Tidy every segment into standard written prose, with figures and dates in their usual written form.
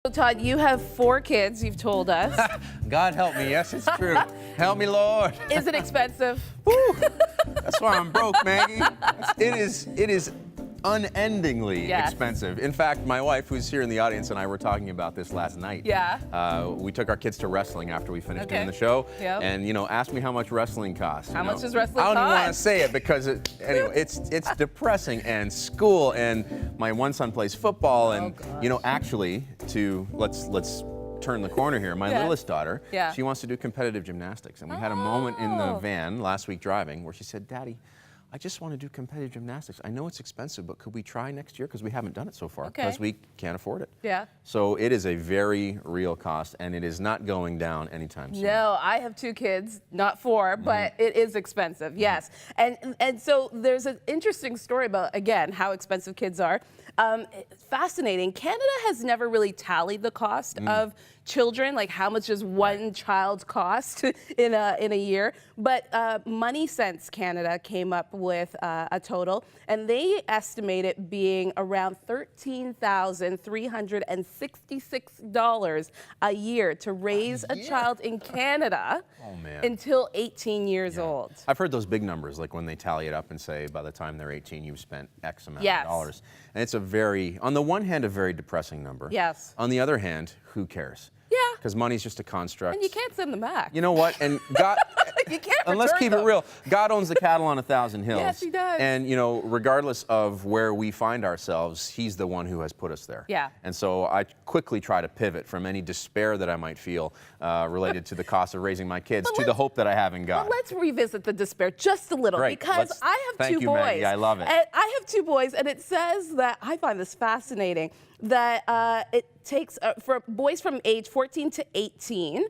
So, Todd, you have 4 kids, you've told us. God help me. Yes, it's true. Help me, Lord. Is it expensive? Woo. That's why I'm broke, Maggie. It is unendingly expensive. In fact, my wife, who's here in the audience, and I were talking about this last night. Yeah. We took our kids to wrestling after we finished doing Okay. the show. Yep. And, asked me how much wrestling costs. How much does wrestling I don't even want to cost? say it because, anyway, it's depressing. And school, and my one son plays football. And, actually, let's turn the corner here. My littlest daughter, she wants to do competitive gymnastics. And we had a moment in the van last week driving where she said, Daddy, I just want to do competitive gymnastics. I know it's expensive, but could we try next year? Because we haven't done it so far. Because we can't afford it. Yeah. So it is a very real cost, and it is not going down anytime soon. No, I have 2 kids, not 4, but it is expensive, yes. And so there's an interesting story about, again, how expensive kids are. Fascinating. Canada has never really tallied the cost of children, like how much does one child cost in a year. But Money Sense Canada came up with a total, and they estimate it being around $13,366 a year to raise a child in Canada until 18 years old. I've heard those big numbers, like when they tally it up and say by the time they're 18, you've spent X amount of dollars. And it's on the one hand, a very depressing number. Yes. On the other hand, who cares? Yeah. Because money's just a construct. And you can't send them back. You know what? And God, You can't and let's return keep them. it real. God owns the cattle on 1,000 hills. Yes, he does. And regardless of where we find ourselves, He's the one who has put us there. Yeah. And so I quickly try to pivot from any despair that I might feel related to the cost of raising my kids to the hope that I have in God. Well, let's revisit the despair just a little, Great. because I have Thank 2 you, boys. Maggie. I love it. And I have 2 boys, and it says that, I find this fascinating, that it takes, for boys from age 14 to 18,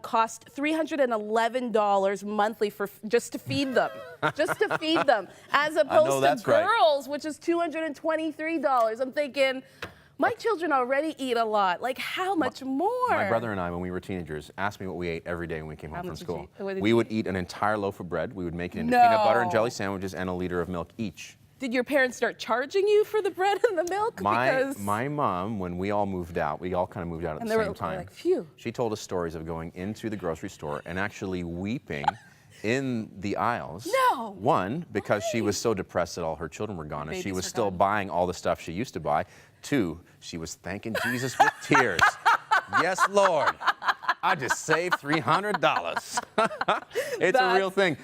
cost $311 monthly just to feed them. Just to feed them. As opposed to girls, which is $223. I'm thinking, my children already eat a lot. Like, how much more? My brother and I, when we were teenagers, asked me what we ate every day when we came home from school. We would eat an entire loaf of bread. We would make it into peanut butter and jelly sandwiches and a liter of milk each. Did your parents start charging you for the bread and the milk? My mom, when we all moved out, we all kind of moved out at the same time. Like, phew. She told us stories of going into the grocery store and actually weeping in the aisles. No. One, because she was so depressed that all her children were gone, and she was still buying all the stuff she used to buy. 2, she was thanking Jesus with tears. Yes, Lord. I just saved $300. It's a real thing.